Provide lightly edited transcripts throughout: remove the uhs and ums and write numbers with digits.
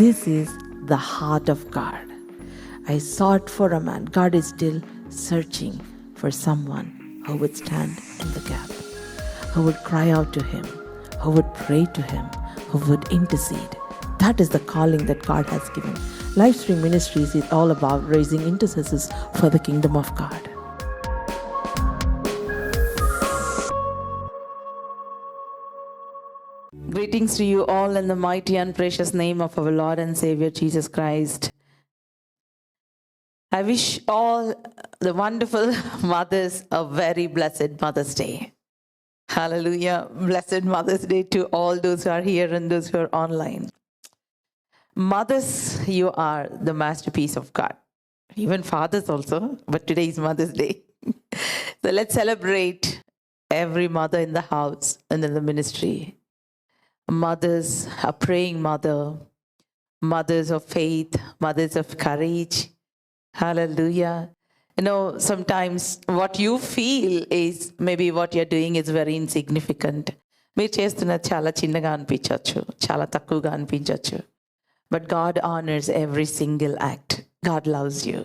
This is the heart of God. I sought for a man. God is still searching for someone who would stand in the gap, who would cry out to Him, who would pray to Him, who would intercede. That is the calling that God has given. Livestream Ministries is all about raising intercessors for the kingdom of God. Greetings to you all in the mighty and precious name of our Lord and Savior Jesus Christ. I wish all the wonderful mothers a very blessed Mother's Day. Hallelujah. Blessed Mother's Day to all those who are here and those who are online. Mothers, you are the masterpiece of God. Even fathers also, but today is Mother's Day. So let's celebrate every mother in the house and in the ministry. Mothers, a praying mother, mothers of faith, mothers of courage. Hallelujah. You know, sometimes what you feel is maybe what you're doing is very insignificant. మీరు చేస్తున్నది చాలా చిన్నగా అనిపించవచ్చు, చాలా తక్కువగా అనిపించవచ్చు. But God honors every single act. God loves you.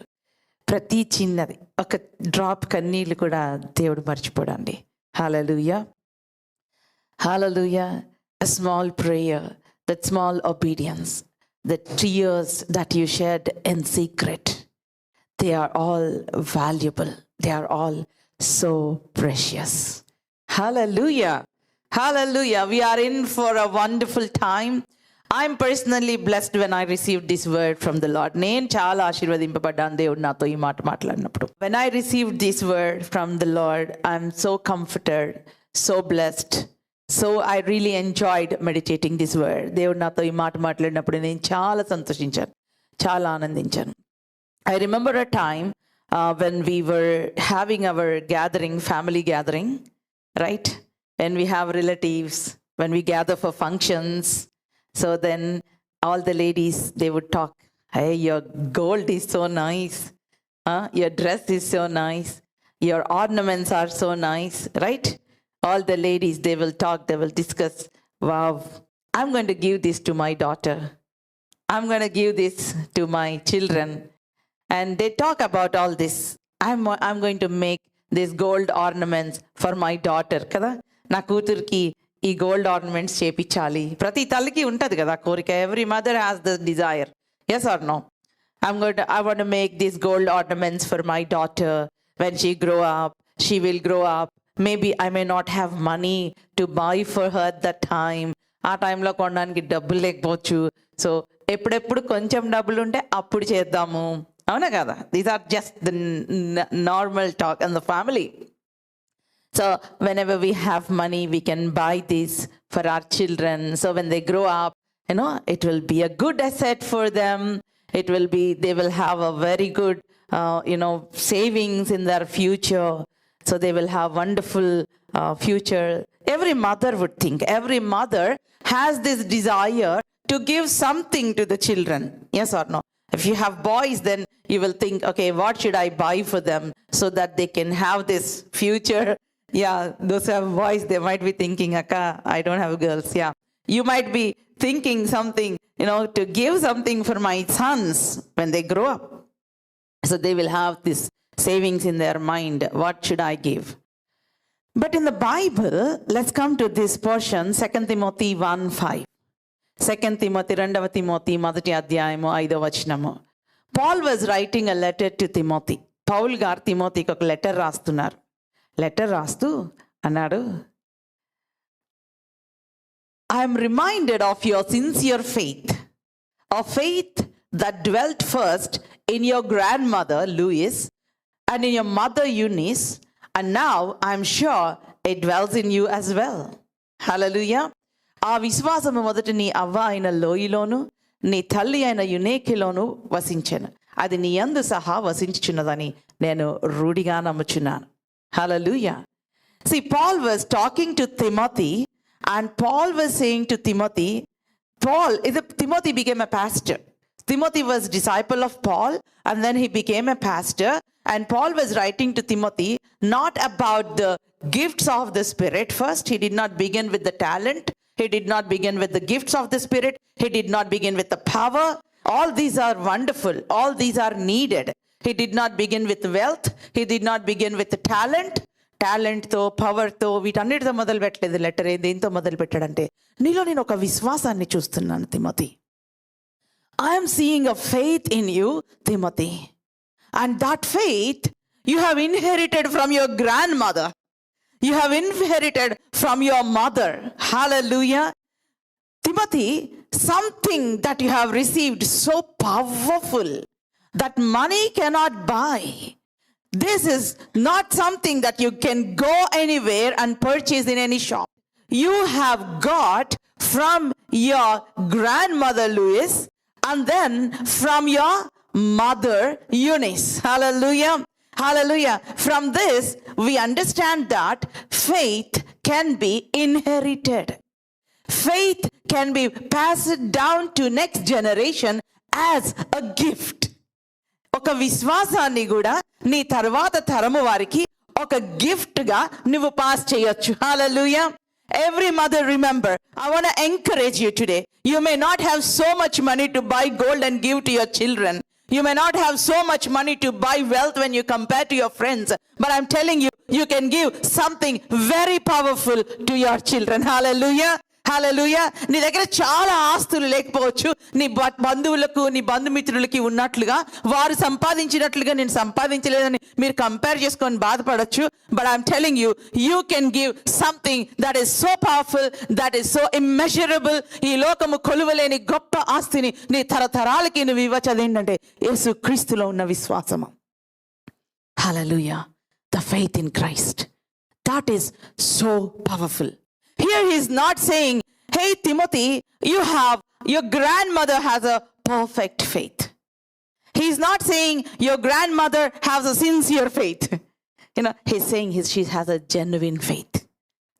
ప్రతి చిన్నది, ఒక డ్రాప్ కన్నీళ్ళు కూడా దేవుడు మర్చిపోడండి. Hallelujah. Hallelujah. A small prayer, that small obedience, the tears that you shed in secret, they are all valuable. They are all so precious. Hallelujah. Hallelujah. We are in for a wonderful time. I'm personally blessed when I received this word from the Lord. నేను చాలా ఆశీర్వదింపబడ్డాను దేవుడు నాతో ఈ మాట మాట్లాడినప్పుడు. When I received this word from the Lord, I'm so comforted, so blessed. So I really enjoyed meditating this word. దేవుడు నాతో ఈ మాట మాట్లాడినప్పుడు నేను చాలా సంతోషించాను, చాలా ఆనందించాను. I remember a time when we were having our gathering, family gathering, right? When we have relatives, when we gather for functions. So then all the ladies, they would talk, hey, your gold is so nice. Your dress is so nice. Your ornaments are so nice, right? All the ladies, they will talk, they will discuss, wow, I'm going to give this to my daughter. I'm going to give this to my children. And they talk about all this. I'm going to make these gold ornaments for my daughter. Kada? Na కూతురికి ఈ gold ornaments చేపించాలి. ప్రతి తల్లికి ఉంటుంది కదా కోరిక. Every mother has the desire. Yes or no? I want to make these gold ornaments for my daughter. When she grow up, she will grow up. Maybe I may not have money to buy for her at that time. ఆ టైంలో కొనడానికి డబ్బులు లేకపోవచ్చు. So ఎప్పుడెప్పుడు కొంచెం డబ్బులు ఉంటే అప్పుడు చేద్దాము, అవునా కదా? These are just the normal talk in the family. So whenever we have money, we can buy this for our children. So when they grow up, it will be a good asset for them. They will have a very good, savings in their future. So they will have wonderful future. Every mother would think, every mother has this desire to give something to the children. Yes or no? If you have boys, then you will think, okay, what should I buy for them so that they can have this future? Yeah, those who have boys, they might be thinking, Akka, I don't have girls. Yeah, you might be thinking something, to give something for my sons when they grow up. So they will have this savings in their mind. What should I give? But in the Bible, let's come to this portion, 2 Timothy 1:5. 2 Timothy, 2 Timothy, మొదటి అధ్యాయము 5వ వచనము. Paul was writing a letter to Timothy. Paul గారు తిమోతికి ఒక letter రాస్తున్నారు. Letter రాస్తూ అన్నాడు, I am reminded of your sincere faith, a faith that dwelt first in your grandmother Lois and in your mother Eunice, and now I am sure it dwells in you as well. Hallelujah. ఆ విశ్వాసము మొదట నీ అవ్వ అయిన లోయిలోను నీ తల్లి అయిన యునేకిలోను వసించెను. అది నీ యందు సహా వసించుచున్నదని నేను రూఢిగా నమ్ముచున్నాను. Hallelujah. See, Paul was talking to Timothy, and Paul was saying to Timothy, Timothy became a pastor. Timothy was disciple of Paul, and then he became a pastor. And Paul was writing to Timothy not about the gifts of the Spirit. First, he did not begin with the talent. He did not begin with the gifts of the Spirit. He did not begin with the power. All these are wonderful. All these are needed. He did not begin with wealth. He did not begin with talent. టాలెంట్తో పవర్తో వీటన్నిటితో మొదలు పెట్టలేదు letter. దేంతో మొదలు పెట్టాడంటే, నీలో నేను ఒక విశ్వాసాన్ని చూస్తున్నాను Timothy. I'm seeing a faith in you Timothy. And that faith you have inherited from your grand mother. You have inherited from your mother. Hallelujah. Timothy, something that you have received so powerful that money cannot buy. This is not something that you can go anywhere and purchase in any shop. You have got from your grandmother Louis and then from your mother Eunice. Hallelujah. Hallelujah. From this, we understand that faith can be inherited. Faith can be passed down to next generation as a gift. ఒక విశ్వాసాన్ని కూడా నీ తర్వాత తరము వారికి ఒక gift గా నువ్వు పాస్ చేయొచ్చు. Hallelujah. Every mother, remember, I want to encourage you today. You may not have so much money to buy gold and give to your children. You may not have so much money to buy wealth when you compare to your friends. But I'm telling you, you can give something very powerful to your children. Hallelujah. హల్లెలూయా. నీ దగ్గర చాలా ఆస్తులు లేకపోవచ్చు, నీ బంధువులకు నీ బంధుమిత్రులకి ఉన్నట్లుగా వారు సంపాదించినట్లుగా నేను సంపాదించలేదని మీరు కంపేర్ చేసుకొని బాధపడచ్చు. But I'm telling you, you can give something that is so powerful, that is so immeasurable. ఈ లోకము కొలువలేని గొప్ప ఆస్తిని నీ తరతరాలకి నువ్వు ఇవ్వచ్చు. అదేంటంటే యేసు క్రీస్తులో ఉన్న విశ్వాసము. Hallelujah. The faith in Christ, that is so powerful. Here he is not saying, hey Timothy, your grandmother has a perfect faith. He is not saying your grandmother has a sincere faith. He's saying she has a genuine faith.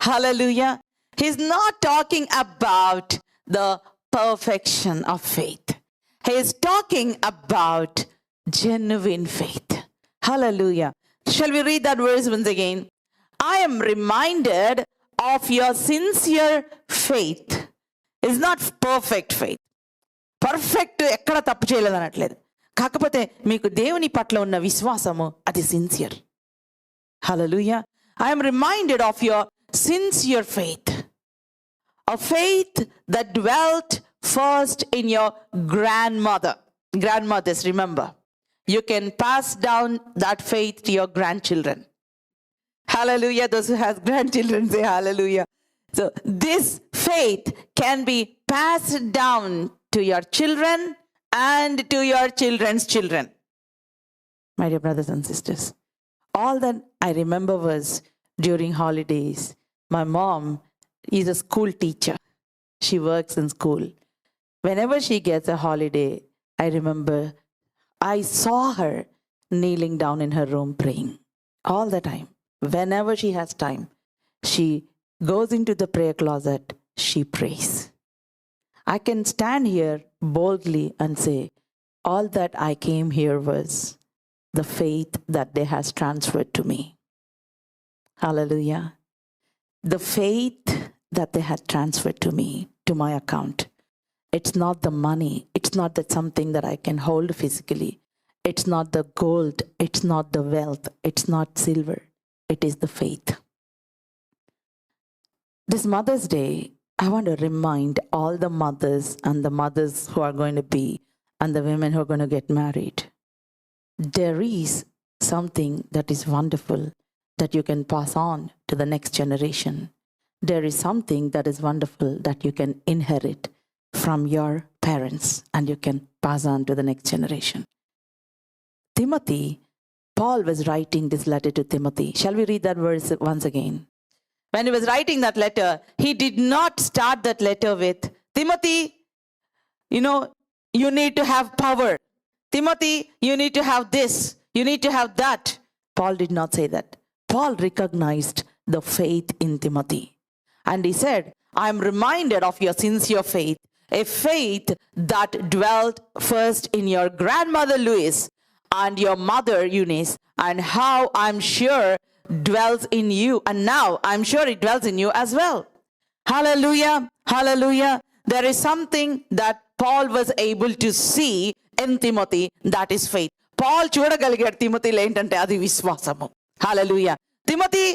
Hallelujah. He's not talking about the perfection of faith. He is talking about genuine faith. Hallelujah. Shall we read that verse once again? I am reminded of your sincere faith. Is not perfect faith. Perfect ఎక్కడ తప్పు చేయలేదు అనట్లేదు, కాకపోతే మీకు దేవుని పట్ల ఉన్న విశ్వాసము అది sincere. Hallelujah. I am reminded of your sincere faith, a faith that dwelt first in your grandmothers. Remember, you can pass down that faith to your grandchildren. Hallelujah. Those who have grandchildren say hallelujah. So this faith can be passed down to your children and to your children's children. My dear brothers and sisters, all that I remember was during holidays, my mom is a school teacher. She works in school. Whenever she gets a holiday, I remember I saw her kneeling down in her room praying all the time. Whenever she has time, she goes into the prayer closet, she prays. I can stand here boldly and say, all that I came here was the faith that they has transferred to me. Hallelujah. The faith that they had transferred to me, to my account. It's not the money. It's not that something that I can hold physically. It's not the gold. It's not the wealth. It's not silver. It is the faith. This Mother's Day, I want to remind all the mothers and the mothers who are going to be and the women who are going to get married. There is something that is wonderful that you can pass on to the next generation. There is something that is wonderful that you can inherit from your parents and you can pass on to the next generation. Timothy, Paul was writing this letter to Timothy. Shall we read that verse once again? When he was writing that letter, he did not start that letter with, Timothy, you need to have power. Timothy, you need to have this. You need to have that. Paul did not say that. Paul recognized the faith in Timothy. And he said, I am reminded of your sincere faith, a faith that dwelt first in your grandmother Louis and your mother Eunice, and how I'm sure dwells in you, and now I'm sure it dwells in you as well. Hallelujah. Hallelujah. There is something that Paul was able to see in Timothy, that is faith. Paul చూడగలిగాడు తిమోతిలో ఏంటంటే అది విశ్వాసము. Hallelujah. Timothy,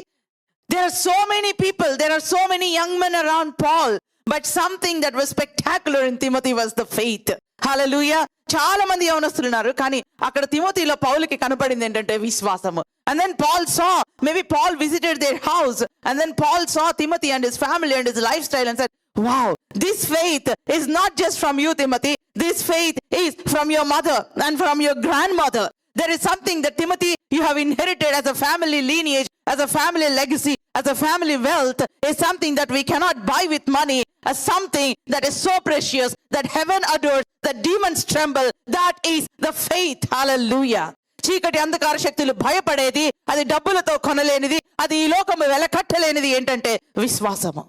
there are so many people, there are so many young men around Paul, but something that was spectacular in Timothy was the faith. Hallelujah. చాలా మంది యవనస్తులు ఉన్నారు, కానీ అక్కడ తిమోతిలో పౌలుకి కనపడింది ఏంటంటే విశ్వాసము. And then Paul saw, maybe Paul visited their house, and then Paul saw Timothy and his family and his lifestyle and said, wow, this faith is not just from you, Timothy. This faith is from your mother and from your grandmother. There is something that Timothy, you have inherited as a family lineage, as a family legacy, as a family wealth, is something that we cannot buy with money, as something that is so precious, that heaven adores, that demons tremble. That is the faith. Hallelujah. చీకటి అంధకార శక్తులు భయపడేది, అది డబ్బులతో కొనలేనిది, అది ఈ లోకము వెలకట్టలేనిది ఏంటంటే విశ్వాసము.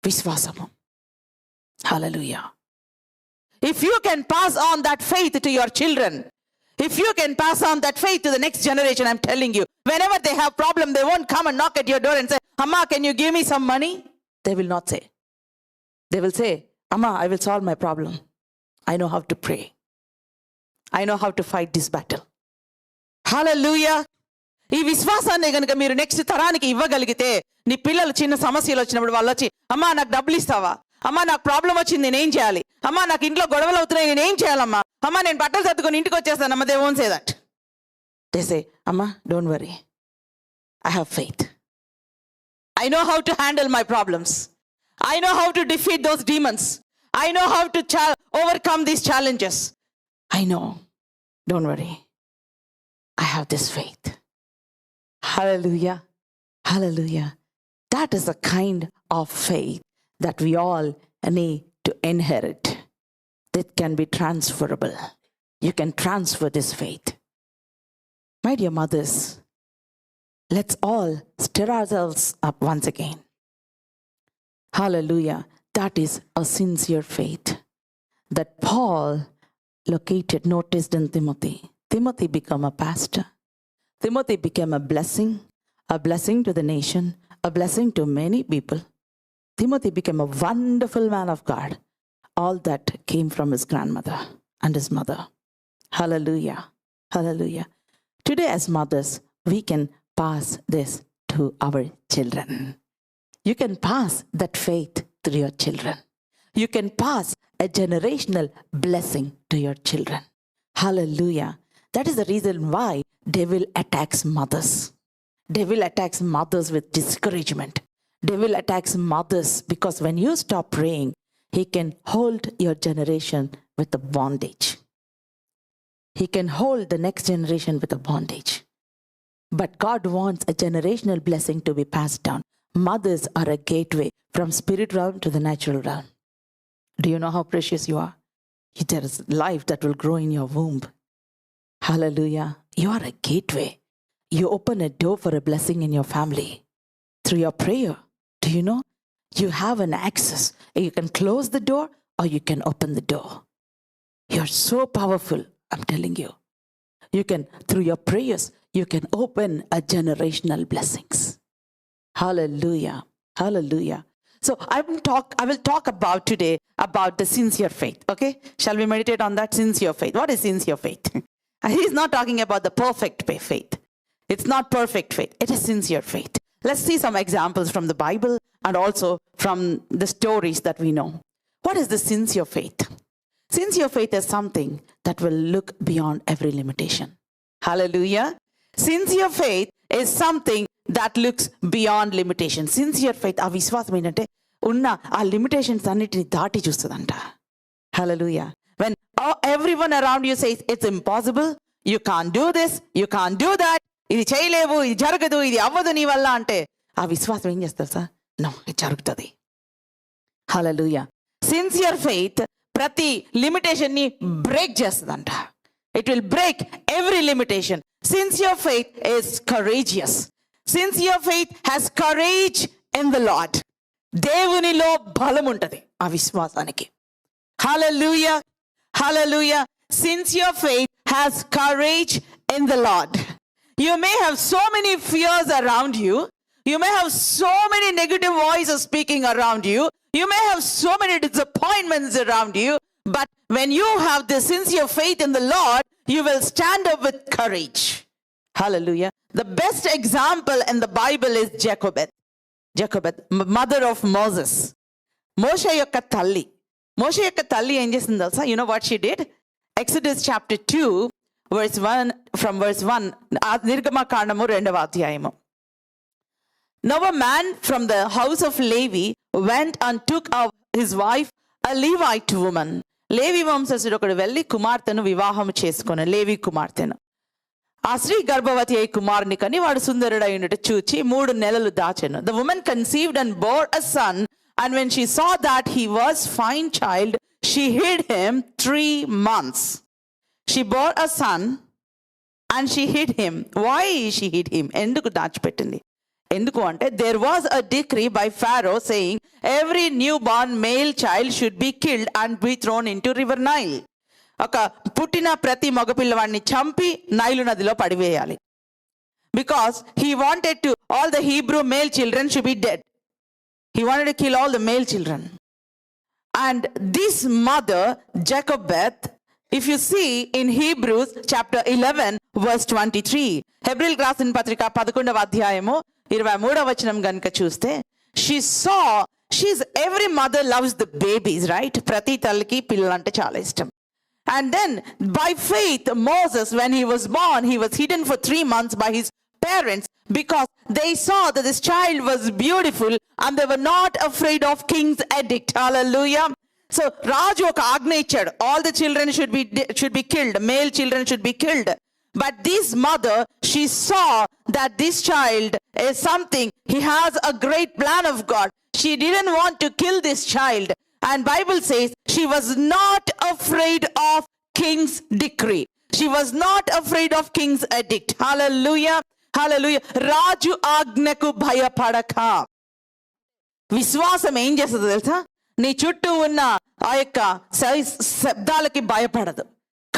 విశ్వాసము. Hallelujah. If you can pass on that faith to your children, if you can pass on that faith to the next generation, I'm telling you, whenever they have problem, they won't come and knock at your door and say, Amma, can you give me some money? They will not say. They will say, Amma, I will solve my problem. I know how to pray. I know how to fight this battle. Hallelujah. ఈ విశ్వాసాన్ని కనుక మీరు next తరానికి ఇవ్వగలిగితే, నీ పిల్లలు చిన్న సమస్యలు వచ్చినప్పుడు వాళ్ళు వచ్చి, అమ్మా నాకు డబ్బులు ఇస్తావా, అమ్మా నాకు ప్రాబ్లం వచ్చింది నేనేం చేయాలి, అమ్మా నాకు ఇంట్లో గొడవలు అవుతున్నాయి నేనేం చేయాలమ్మా, అమ్మా నేను బట్టలు సర్దుకొని ఇంటికి వచ్చేస్తానమ్మా, they won't say that. They say, అమ్మా don't worry, I have faith, I know how to handle my problems, I know how to defeat those demons, I know how to overcome these challenges. I know, don't worry, I have this faith. Hallelujah. Hallelujah. That is the kind of faith that we all need to inherit. That can be transferable. You can transfer this faith. My dear mothers, let's all stir ourselves up once again. Hallelujah. That is a sincere faith that Paul noticed in Timothy. Timothy became a pastor. Timothy became a blessing to the nation, a blessing to many people. Timothy became a wonderful man of God. All that came from his grandmother and his mother. Hallelujah. Hallelujah. Today as mothers, we can pass this to our children. You can pass that faith to your children. You can pass a generational blessing to your children. Hallelujah. That is the reason why devil attacks mothers. Devil attacks mothers with discouragement. Devil attacks mothers because when you stop praying, he can hold your generation with a bondage. He can hold the next generation with a bondage. But God wants a generational blessing to be passed down. Mothers are a gateway from spirit realm to the natural realm. Do you know how precious you are? There is life that will grow in your womb. Hallelujah. You are a gateway. You open a door for a blessing in your family through your prayer. Do you know? You have an access. You can close the door or you can open the door. You're so powerful, I'm telling you. You can, through your prayers, you can open a generational blessings. Hallelujah. Hallelujah. So I will talk about today about the sincere faith. Okay? Shall we meditate on that sincere faith? What is sincere faith? He's not talking about the perfect faith. It's not perfect faith. It is sincere faith. Let's see some examples from the Bible and also from the stories that we know. What is the sincere faith? Sincere faith is something that will look beyond every limitation. Hallelujah. Sincere faith is something that looks beyond limitation. Sincere faith, ఆ విశ్వాసం ఏంటంటే ఉన్న ఆ limitations అన్నిటిని దాటి చూస్తుందంట. Hallelujah. When everyone around you says it's impossible, you can't do this, you can't do that, ఇది చేయలేవు, ఇది జరగదు, ఇది అవ్వదు నీ వల్ల అంటే ఆ విశ్వాసం ఏం చేస్తారు సార్? నో, ఇది జరుగుతుంది. Hallelujah. Sincere faith ప్రతి లిమిటేషన్ ని బ్రేక్ చేస్తుందంట. It will break every limitation. Sincere faith is courageous. Sincere faith has courage in the Lord. దేవునిలో బలం ఉంటది ఆ విశ్వాసానికి. Hallelujah. Hallelujah. Sincere faith has courage in the Lord. You may have so many fears around you. You may have so many negative voices speaking around you. You may have so many disappointments around you. But when you have the sincere faith in the Lord, you will stand up with courage. Hallelujah. The best example in the Bible is Jochebed, mother of Moses. Moshe యొక్క తల్లి ఏం చేసింది తెలుసా? You know what she did? Exodus chapter 2 verse 1, from verse 1, నిర్గమకాండము 2వ అధ్యాయము. Now a man from the house of Levi went and took his wife, a Levite woman. లేవి వంశస్థుడు ఒకడు వెళ్ళి కుమార్తెను వివాహం చేసుకుని, లేవి కుమార్తెను. ఆ స్త్రీ గర్భవతి అయి కుమారుని కని వాడు సుందరుడైనట చూచి 3 నెలలు దాచెను. The woman conceived and bore a son, and when she saw that he was fine child, she hid him 3 months. She bore a son and she hid him. Why she hid him? ఎందుకు దాచిపెట్టింది? ఎందుకు అంటే there was a decree by Pharaoh saying every newborn male child should be killed and be thrown into river Nile. ఒక పుట్టిన ప్రతి మగపిల్లవాడిని చంపి Nile నదిలో పడివేయాలి. Because he wanted to all the Hebrew male children should be dead. He wanted to kill all the male children. And this mother Jochebed, if you see in Hebrews chapter 11 verse 23, హెబ్రీయులకు రాసిన పత్రిక 11వ అధ్యాయము 23వ వచనం గనుక చూస్తే, every mother loves the babies, right? ప్రతి తల్లికి పిల్లలంటే చాలా ఇష్టం. And then by faith Moses, when he was born, he was hidden for 3 months by his parents because they saw that this child was beautiful and they were not afraid of king's edict. Hallelujah. So Raju oka agna ichadu, all the children should be killed, male children should be killed. But this mother, she saw that this child is something, he has a great plan of God. She didn't want to kill this child. And Bible says she was not afraid of king's decree. She was not afraid of king's edict. Hallelujah. Hallelujah. Raju ఆజ్ఞకు భయపడక. విశ్వాసం ఏం చేస్తుంది తెలుసా? నీ చుట్టూ ఉన్న ఆ యొక్క శబ్దాలకి భయపడదు.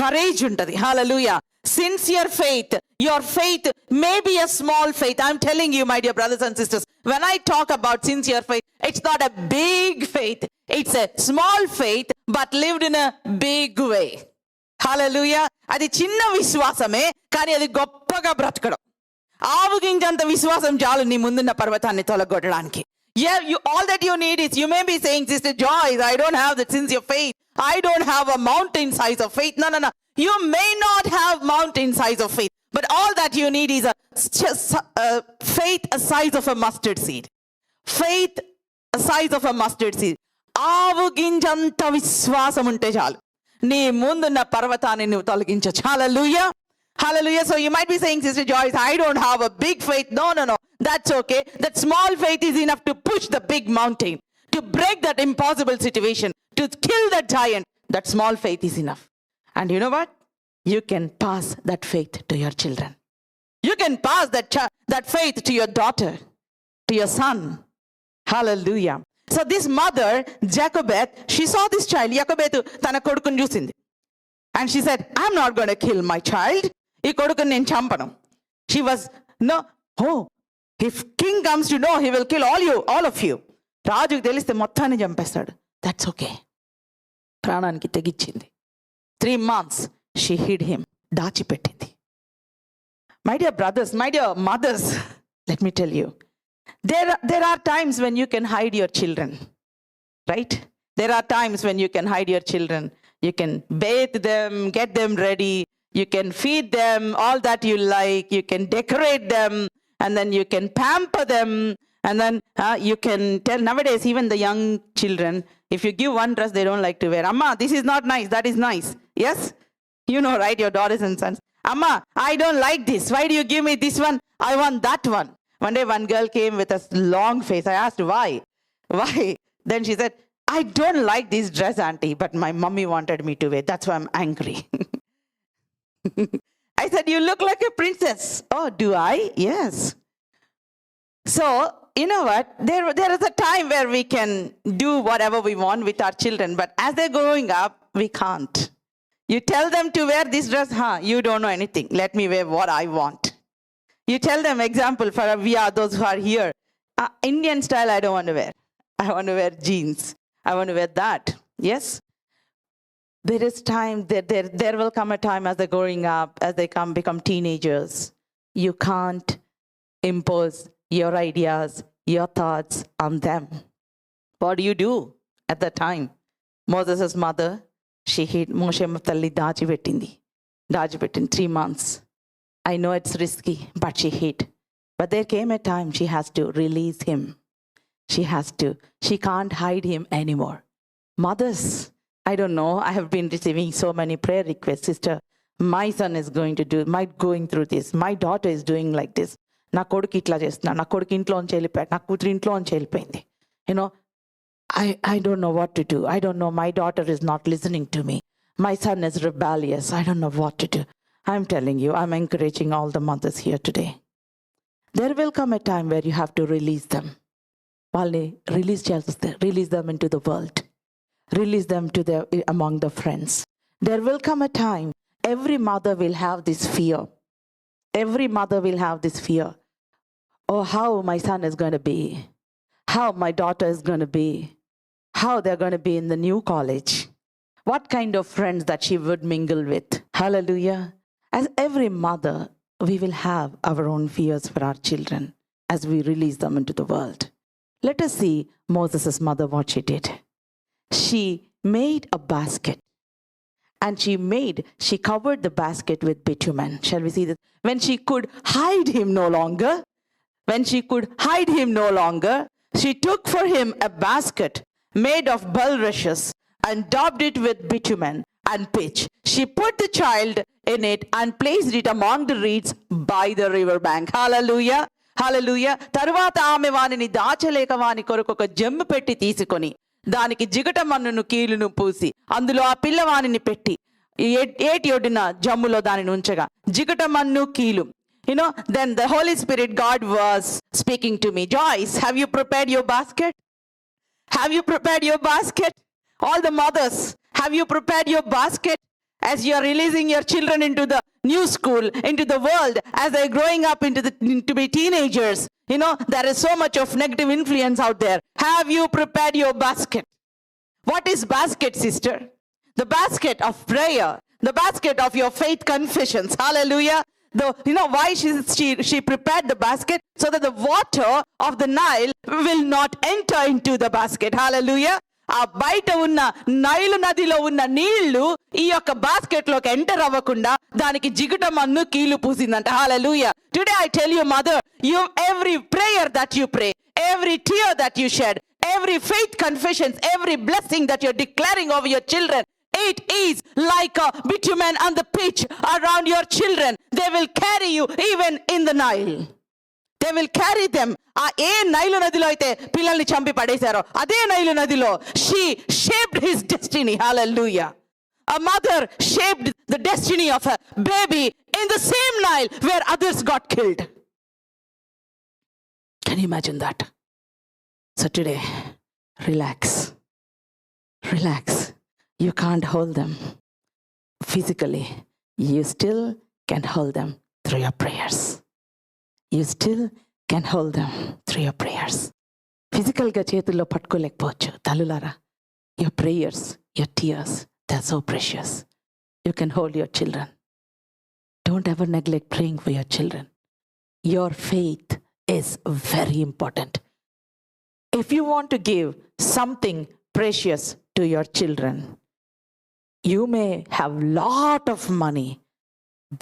కరేజ్ ఉంటుంది. హల్లెలూయా. Sincere faith. Your faith may be a small faith. I'm telling you, my dear brothers and sisters, when I talk about sincere faith, it's not a big faith. It's a small faith, but lived in a big way. Hallelujah. అది చిన్న విశ్వాసమే, కానీ అది గొప్పగా బ్రతకడం. ఆవుగింజంత విశ్వాసం చాలు నీ ముందున్న పర్వతాన్ని తొలగొట్టడానికి. Yeah, all that you need is, you may be saying, Sister Joyce, I don't have the sincere faith. I don't have a mountain size of faith. No. You may not have mountain size of faith, but all that you need is a faith a size of a mustard seed. Faith a size of a mustard seed. ఆవుగింజంత విశ్వాసం ఉంటే చాలు నీ ముందున్న పర్వతాన్ని నువ్వు తొలగించచ్చు. Hallelujah. Hallelujah. So you might be saying, Sister Joyce, I don't have a big faith. No. That's okay. That small faith is enough to push the big mountain, to break that impossible situation, to kill that giant. That small faith is enough. And you know what? You can pass that faith to your children. You can pass that faith to your daughter, to your son. Hallelujah. So this mother, Jochebed, she saw this child. Jochebed tana kodukunu chusindi. And she said, I'm not going to kill my child. Ee kodukunu nen champanu. She was, if king comes to know, he will kill all of you. రాజుకు తెలిస్తే మొత్తాన్ని చంపేస్తాడు. That's okay. ప్రాణానికి తెగిచ్చింది. 3 months she hid him. దాచిపెట్టింది. My dear brothers, my dear mothers, let me tell you, there are times when you can hide your children, right? There are times when you can hide your children. You can bathe them, get them ready. You can feed them all that you like. You can decorate them, and then you can pamper them. And then you can tell, nowadays even the young children, if you give one dress they don't like to wear, Amma, this is not nice, that is nice. Yes? You know, right? Your daughters and sons. Amma, I don't like this. Why do you give me this one? I want that one. One day one girl came with a long face. I asked why. Then she said, I don't like this dress, auntie, but my mommy wanted me to wear. That's why I'm angry. I said, you look like a princess. Oh, do I? Yes. So, you know what? There is a time where we can do whatever we want with our children, but as they're growing up, we can't. You tell them to wear this dress, you don't know anything. Let me wear what I want. You tell them, example, for those who are here, Indian style, I don't want to wear. I want to wear jeans. I want to wear that. Yes? There is time, there will come a time as they're growing up, as they become teenagers. You can't impose your ideas, your thoughts on them. What do you do at that time? Moses' mother, she hid Moshe Talli Dajipettindi 3 months. I know it's risky, but she hid. But there came a time she has to release him. She can't hide him anymore. Mothers, I don't know, I have been receiving so many prayer requests. Sister, my son is going through this. My daughter is doing like this. Na koduku itla chestunna, na koduku intloonchi vellipoyadu, na kutru intloonchi vellipoyindi. I don't know what to do. I don't know, my daughter is not listening to me. My son is rebellious. I don't know what to do. I'm telling you, I'm encouraging all the mothers here today. There will come a time where you have to release them. Release them into the world. Release them among the friends. There will come a time, every mother will have this fear. Every mother will have this fear. Oh, how my son is going to be. How my daughter is going to be. How they're going to be in the new college. What kind of friends that she would mingle with. Hallelujah. As every mother, we will have our own fears for our children as we release them into the world. Let us see Moses' mother, what she did. She made a basket. And she covered the basket with bitumen. Shall we see this? When she could hide him no longer, she took for him a basket made of bulrushes and daubed it with bitumen and pitch. She put the child in it and placed it among the reeds by the river bank. Hallelujah. Hallelujah. Tarvata aame vaanini daachaleka vaani koraku oka jemmu petti తీసుకొని దానికి జిగట మన్నును కీలును పూసి అందులో ఆ పిల్లవానిని పెట్టి ఏటి ఒడిన జమ్ములో దానిని ఉంచగా జిగట మన్ను కీలు. Then the Holy Spirit, God was speaking to me. Joyce, have you prepared your basket? Have you prepared your basket? All the mothers, have you prepared your basket? As you are releasing your children into the new school, into the world, as they're growing up to be teenagers, there is so much of negative influence out there. Have you prepared your basket? What is basket, sister? The basket of prayer, the basket of your faith confessions. Hallelujah. Why she prepared the basket? So that the water of the Nile will not enter into the basket. Hallelujah. ఆ బయట ఉన్న Nile నదిలో ఉన్న నీళ్లు ఈ యొక్క basket లోకి enter అవ్వకుండా దానికి జిగట మన్ను కీలు పూసిందంట. హల్లెలూయా. Today I tell you, mother, every prayer that you pray, every tear that you shed, every faith confessions, every blessing that you're declaring over your children, it is like a bitumen and the pitch around your children. They will carry you even in the Nile. They will carry them. A Nile నదిలో అయితే పిల్లల్ని చంపి పడేశారో అదే Nile నదిలో she shaped his destiny. Hallelujah. A mother shaped the destiny of a baby in the same Nile where others got killed. Can you imagine that? So today, relax. Relax. You can't hold them physically. You still can hold them through your prayers. You still can hold them through your prayers. Physical ga చేతుల్లో పట్టుకోలేకపోవచ్చు తల్లులారా. Your prayers, your tears, they're so precious. You can hold your children. Don't ever neglect praying for your children. Your faith is very important. If you want to give something precious to your children, you may have lot of money,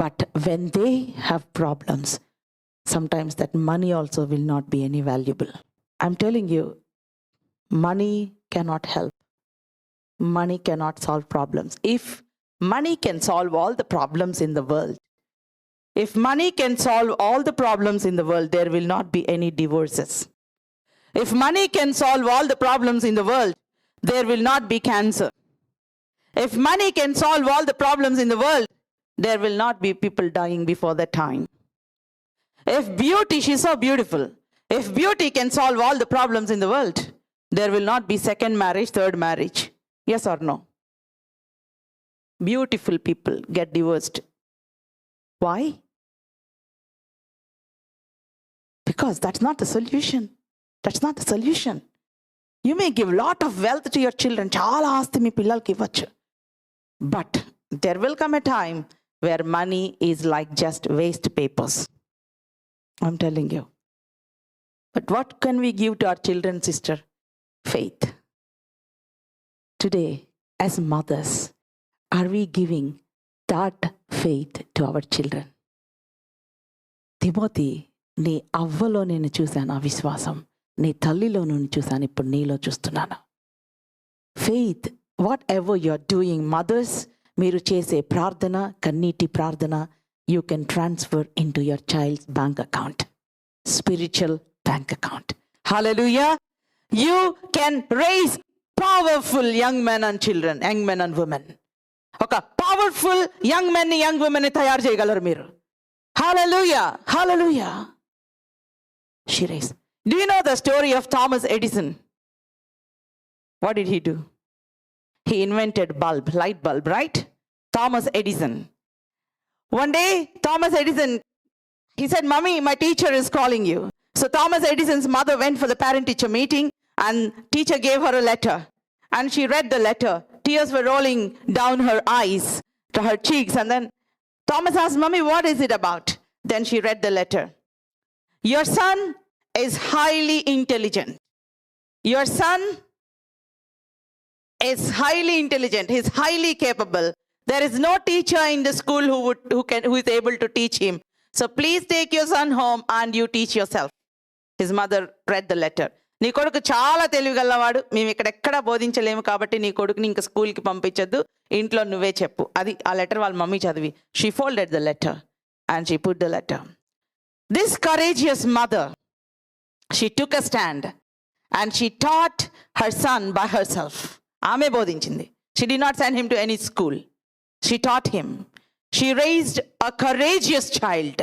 but when they have problems, sometimes that money also will not be any valuable. I'm telling you, money cannot help. Money cannot solve problems. If money can solve all the problems in the world, if money can solve all the problems in the world, there will not be any divorces. If money can solve all the problems in the world, there will not be cancer. If money can solve all the problems in the world, there will not be people dying before their time. If beauty, she's so beautiful. If beauty can solve all the problems in the world, there will not be second marriage, third marriage. Yes or no? Beautiful people get divorced. Why? Because that's not the solution. That's not the solution. You may give lot of wealth to your children. Chala aasti మీ పిల్లలకి ఇవ్వచ్చు. But there will come a time where money is like just waste papers. I'm telling you. But what can we give to our children, sister? Faith. Today, as mothers, are we giving that faith to our children? Timothy, నీ అవ్వలో నేను చూశాను ఆ విశ్వాసం, నీ తల్లిలో నేను చూశాను, ఇప్పుడు నీలో చూస్తున్నాను. Faith, whatever you are doing, mothers, మీరు చేసే ప్రార్థన, కన్నీటి ప్రార్థన, you can transfer into your child's bank account, spiritual bank account. Hallelujah. You can raise powerful young men and children, young men and women. ఒక powerful young men, young women తయారు చేయగలరు మీరు. Hallelujah, hallelujah. She raised. Do you know the story of Thomas Edison? What did he do? He invented bulb, light bulb, right? Thomas Edison. One day, Thomas Edison, he said, "Mommy, my teacher is calling you." So Thomas Edison's mother went for the parent-teacher meeting, and teacher gave her a letter. And she read the letter. Tears were rolling down her eyes, to her cheeks, and then Thomas asked, "Mommy, what is it about?" Then she read the letter. "Your son is highly intelligent. Your son is highly intelligent. He's highly capable. There is no teacher in the school who is able to teach him. So please take your son home and you teach yourself." His mother read the letter. "నీ కొడుకు చాలా తెలివిగలవాడు, మేము ఎక్కడ బోధించలేము, కాబట్టి నీ కొడుకుని ఇంకా స్కూల్కి పంపించద్దు, ఇంట్లో నువ్వే చెప్పు." అది ఆ లెటర్ వాళ్ళ మమ్మీ చదివి, she folded the letter and she put the letter. This courageous mother, she took a stand and she taught her son by herself. ఆమె బోధించింది. She did not send him to any school. She taught him. She raised a courageous child.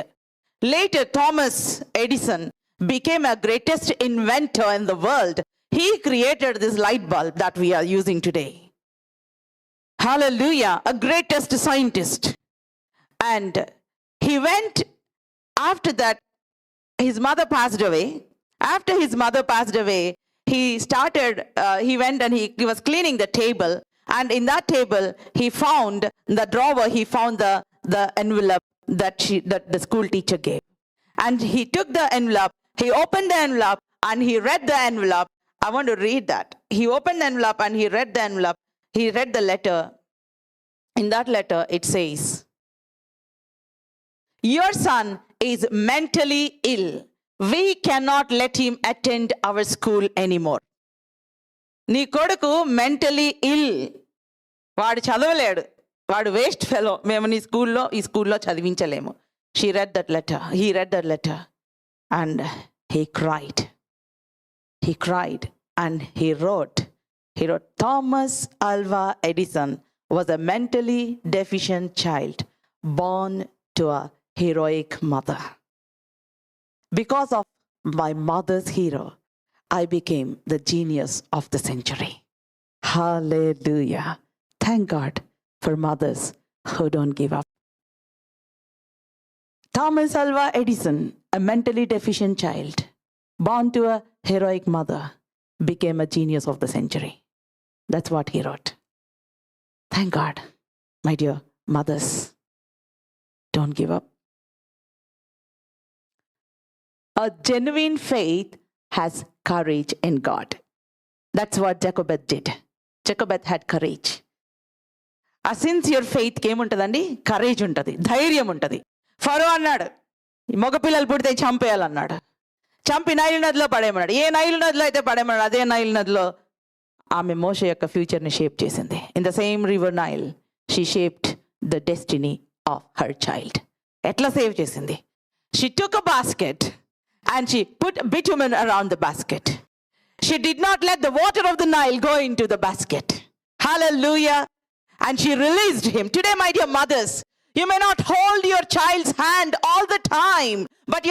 Later, Thomas Edison became a greatest inventor in the world. He created this light bulb that we are using today. Hallelujah, a greatest scientist. And he went, after that, his mother passed away. After his mother passed away, he went and he was cleaning the table. And in that table, he found the drawer, he found the envelope that the school teacher gave. And he took the envelope, he opened the envelope and he read the envelope. I want to read that. He opened the envelope and he read the envelope. He read the letter. In that letter, it says, "Your son is mentally ill. We cannot let him attend our school anymore." నీ కొడుకు mentally ఇల్, వాడు చదవలేడు, వాడు waste fellow, మేము ఈ స్కూల్లో చదివించలేము. He read that letter and he cried. He cried and he wrote, "Thomas Alva Edison was a mentally deficient child born to a heroic mother. Because of my mother's hero, I became the genius of the century." Hallelujah. Thank God for mothers who don't give up. Thomas Alva Edison, a mentally deficient child, born to a heroic mother, became a genius of the century. That's what he wrote. Thank God, my dear mothers. Don't give up. A genuine faith has courage in God. That's what Jochebed did. Jochebed had courage. A sincere faith ఏముంటుందండి? Courage ఉంటుంది, ధైర్యం ఉంటుంది. ఫరో అన్నాడు, మగపిల్లలు పుడితే చంపేయాలన్నాడు. చంపి Nile నదిలో పడేయమన్నాడు. ఏ Nile నదిలో అయితే పడేయమన్నాడు, అదే నైలు నదిలో ఆమె మోషే యొక్క ఫ్యూచర్ని షేప్ చేసింది. In the same river Nile she shaped the destiny of her child. ఎట్లా సేవ్ చేసింది? She took a basket and she put bitumen around the basket. She did not let the water of the Nile go into the basket. Hallelujah. And she released him. Today, my dear mothers, you may not hold your child's hand all the time, but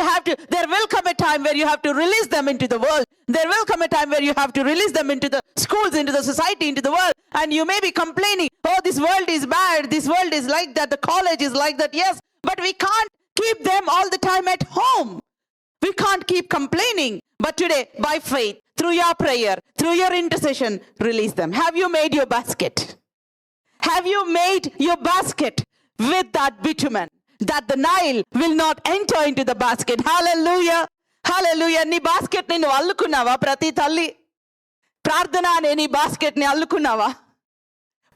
there will come a time where you have to release them into the world. There will come a time where you have to release them into the schools, into the society, into the world. And you may be complaining, "Oh, this world is bad. This world is like that. The college is like that." Yes, but we can't keep them all the time at home. We can't keep complaining, But today, by faith, through your prayer, through your intercession, release them. Have you made your basket? Have you made your basket with that bitumen, that the Nile will not enter into the basket? Hallelujah. Hallelujah. నీ basket ని నువ్వు అల్లుకున్నావా? ప్రతి తల్లి ప్రార్థన అనే నీ basket ని అల్లుకున్నావా?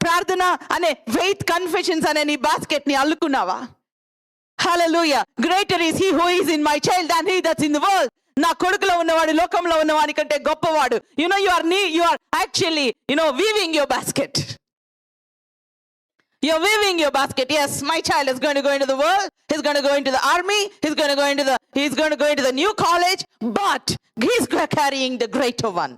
ప్రార్థన అనే faith confessions అనే నీ basket ని అల్లుకున్నావా? Hallelujah. Greater is he who is in my child than he that's in the world. నా కొడుకులో ఉన్నవాడు లోకంలో ఉన్నవాడి కంటే గొప్పవాడు. You are actually, weaving your basket. You're weaving your basket. Yes, my child is going to go into the world. He's going to go into the army. He's going to go into the new college. But he's carrying the greater one.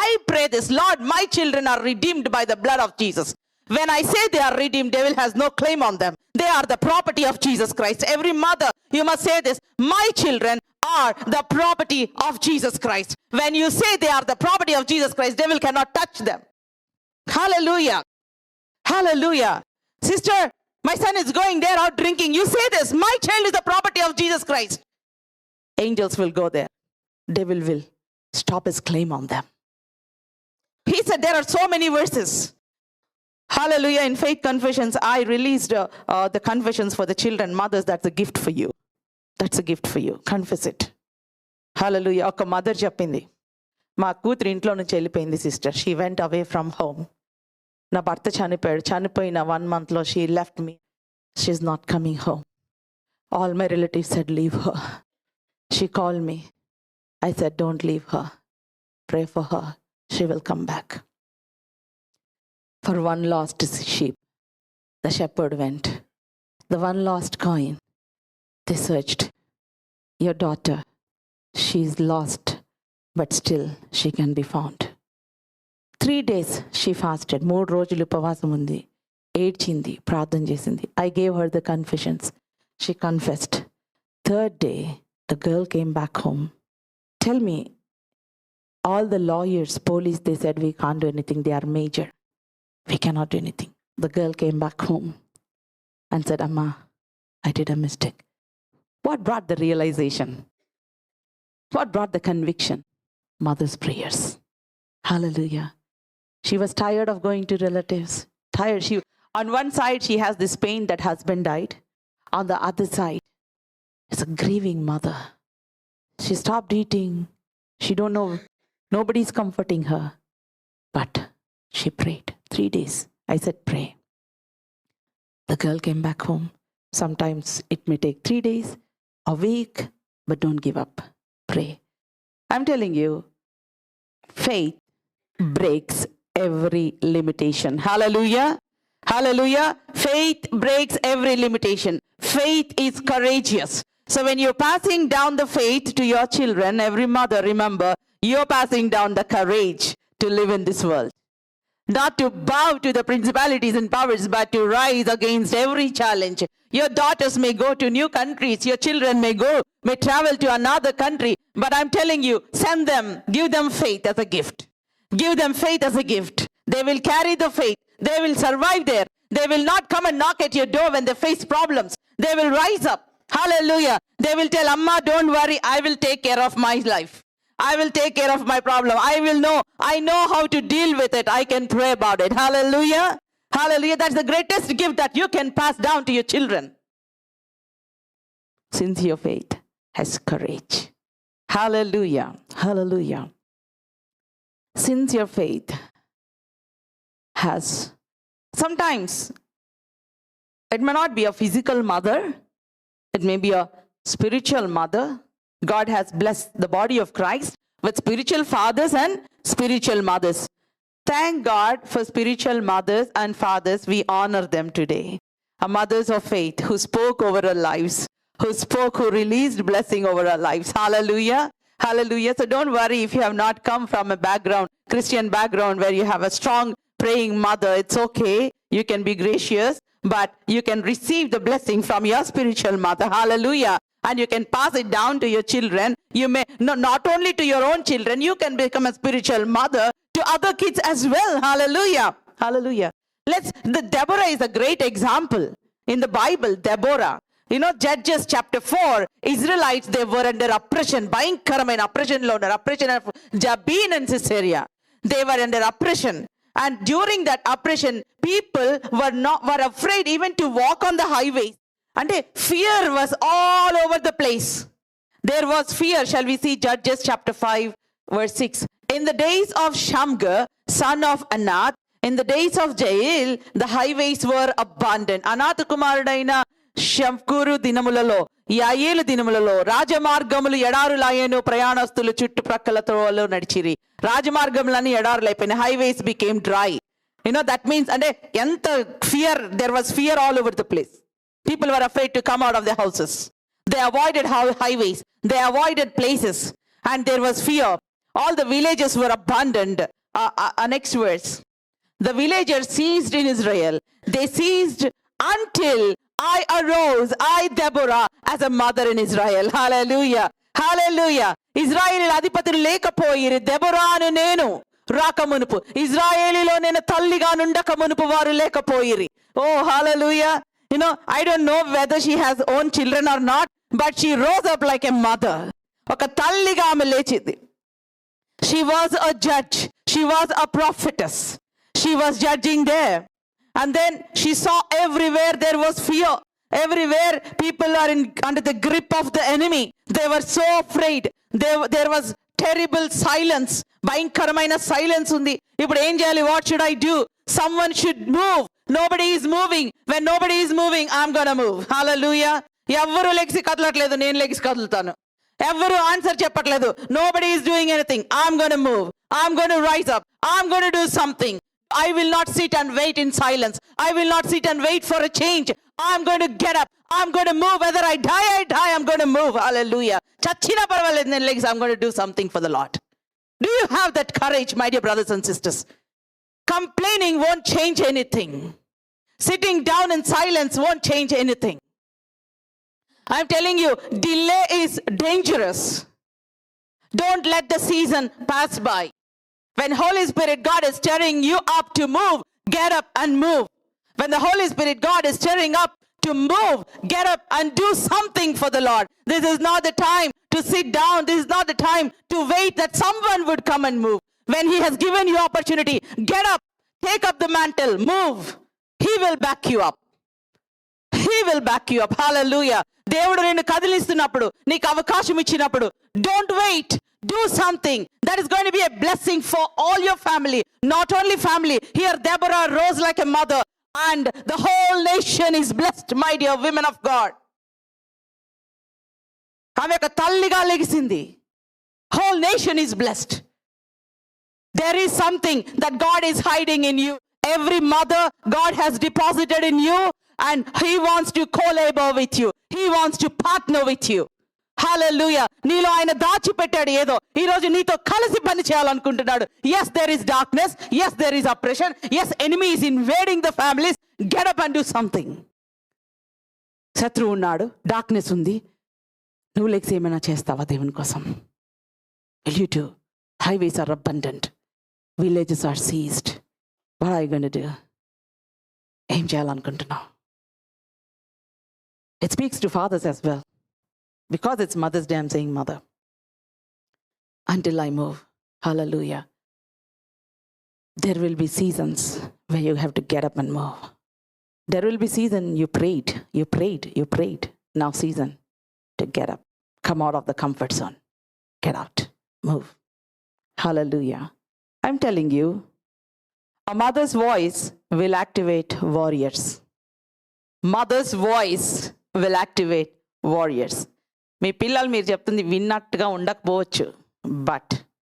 I pray this, Lord, my children are redeemed by the blood of Jesus. When I say they are redeemed, devil has no claim on them. They are the property of Jesus Christ. Every mother, you must say this. My children are the property of Jesus Christ. When you say they are the property of Jesus Christ, devil cannot touch them. Hallelujah. Hallelujah. Sister, my son is going there out drinking. You say this. My child is the property of Jesus Christ. Angels will go there. Devil will stop his claim on them. He said there are so many verses. Hallelujah. In faith confessions, I released the confessions for the children. Mothers, that's a gift for you. That's a gift for you. Confess it. Hallelujah. ఒక mother చెప్పింది, మా కూతురు ఇంట్లో నుంచి వెళ్ళిపోయింది sister. She went away from home. నా భర్త చనిపోయిన 1 monthలో she left me. She is not coming home. All my relatives said leave her. She called me. I said, don't leave her. Pray for her. She will come back. For one lost sheep, the shepherd went. The one lost coin, they searched. Your daughter, she's lost, but still she can be found. 3 days she fasted. 3 రోజులు ఉపవాసం ఉంది. ఏడ్చింది, ప్రార్థన చేసింది. I gave her the confessions. She confessed. 3rd day, the girl came back home. Tell me, all the lawyers, police, they said we can't do anything. They are major. We cannot do anything. The girl came back home and said, Amma, I did a mistake. What brought the realization? What brought the conviction? Mother's prayers. Hallelujah. She was tired of going to relatives. Tired. On one side, she has this pain that husband died. On the other side, it's a grieving mother. She stopped eating. She don't know. Nobody's comforting her. But she prayed. 3 days. I said, pray. The girl came back home. Sometimes it may take 3 days, a week, but don't give up. Pray. I'm telling you, faith breaks every limitation. Hallelujah. Hallelujah. Faith breaks every limitation. Faith is courageous. So when you're passing down the faith to your children, every mother, remember, you're passing down the courage to live in this world. Not to bow to the principalities and powers, but to rise against every challenge. Your daughters may go to new countries. Your children may travel to another country. But I'm telling you, send them, give them faith as a gift. Give them faith as a gift. They will carry the faith. They will survive there. They will not come and knock at your door when they face problems. They will rise up. Hallelujah. They will tell, Amma, don't worry. I will take care of my life. I will take care of my problem. I know how to deal with it. I can pray about it. Hallelujah. Hallelujah. That's the greatest gift that you can pass down to your children. Sincere faith has courage. Hallelujah. Hallelujah. Sincere faith has, sometimes it may not be a physical mother. It may be a spiritual mother. God has blessed the body of Christ with spiritual fathers and spiritual mothers. Thank God for spiritual mothers and fathers. We honor them today. Our mothers of faith who spoke over our lives, who released blessing over our lives. Hallelujah. Hallelujah. So don't worry if you have not come from a Christian background where you have a strong praying mother. It's okay. You can be gracious, but you can receive the blessing from your spiritual mother. Hallelujah. And you can pass it down to your children. You may not only to your own children, you can become a spiritual mother to other kids as well. Hallelujah. Hallelujah. Deborah is a great example in the Bible. Deborah, Judges chapter 4, Israelites, they were under oppression, భయంకరమైన oppression లో ఉన్నారు. Oppression of Jabin and Sisera. They were under oppression. And during that oppression, people were afraid even to walk on the highways. And fear was all over the place. There was fear. Shall we see Judges chapter 5, verse 6. In the days of Shamgar, son of Anath, in the days of Jael, the highways were abundant. Anath కుమారుడైన షంకూరు దినములలో, యాయేలు దినములలో రాజమార్గములు ఎడారులాయను, ప్రయాణస్తులు చుట్టుప్రక్కల త్రోవలో నడిచిరి. రాజమార్గములన్నీ ఎడారులైపోయినాయి. Highways became dry. That means అంటే ఎంత fear, there was fear all over the place. People were afraid to come out of their houses. They avoided highways. They avoided places. And there was fear. All the villages were abandoned. Next verse. The villagers ceased in Israel. They ceased until I arose, I Deborah, as a mother in Israel. Hallelujah. Hallelujah. ఇజ్రాయేలీల అధిపతులు లేకపోయిరి, దెబొరాను నేను రాకమునుపు, ఇజ్రాయేలీలో నేను తల్లిగా నుండక మునుపు వారు లేకపోయిరి. Oh, hallelujah. I don't know whether she has own children or not, but she rose up like a mother. ఒక తల్లిగా ఆమె లేచింది. She was a judge. She was a prophetess. She was judging there. And then she saw everywhere there was fear. Everywhere people are under the grip of the enemy. They were so afraid. There was terrible silence. భయంకరమైన silence ఉంది. ఇప్పుడు ఏం చేయాలి? What should I do? Someone should move. Nobody is moving. When nobody is moving, I'm gonna move. Hallelujah. ఎవ్వరు లెగిసి కదలట్లేదు, నేను లెగిసి కదులుతాను. ఎవ్వరు ఆన్సర్ చెప్పట్లేదు. Nobody is doing anything. I'm gonna move. I'm gonna rise up. I'm gonna do something. I will not sit and wait in silence. I will not sit and wait for a change. I'm going to get up. I'm going to move. Whether I die, I'm going to move. Hallelujah. Chachina parvaled in legs. I'm going to do something for the Lord. Do you have that courage, my dear brothers and sisters? Complaining won't change anything. Sitting down in silence won't change anything. I'm telling you, delay is dangerous. Don't let the season pass by. When Holy Spirit, God is stirring you up to move, get up and move. When the Holy Spirit, God is stirring up to move, get up and do something for the Lord. This is not the time to sit down. This is not the time to wait that someone would come and move. When He has given you opportunity, get up, take up the mantle, move. He will back you up. He will back you up. Hallelujah. దేవుడు నిన్ను కదిలిస్తున్నప్పుడు, నీకు అవకాశం ఇచ్చినప్పుడు, don't wait. Do something that is going to be a blessing for all your family. Not only family. Here Deborah rose like a mother and the whole nation is blessed, my dear women of God. ఆమె ఒక తల్లిగా లెగిసింది. Whole nation is blessed. There is something that God is hiding in you. Every mother God has deposited in you, and He wants to co-labor with you. He wants to partner with you. Hallelujah. నీలో ఆయన దాచిపెట్టాడు ఏదో. ఈ రోజు నీతో కలిసి పని చేయాలనుకుంటున్నాడు. Yes, there is darkness. Yes, there is oppression. Yes, enemy is invading the families. Get up and do something. శత్రువు ఉన్నాడు, డార్క్నెస్ ఉంది. నువ్వు లెగ్స్ ఏమైనా చేస్తావా దేవుని కోసం? Will you do? Highways are abundant. Villages are seized. What are you going to do? ఏం చేయాలనుకుంటున్నావు? It speaks to fathers as well. Because it's Mother's Day, I'm saying mother. Until I move. Hallelujah. There will be seasons where you have to get up and move. There will be season you prayed. Now season to get up. Come out of the comfort zone. Get out. Move. Hallelujah. I'm telling you, a mother's voice will activate warriors. Mother's voice will activate warriors. మీ పిల్లలు మీరు చెప్తుంది విన్నట్టుగా ఉండకపోవచ్చు, but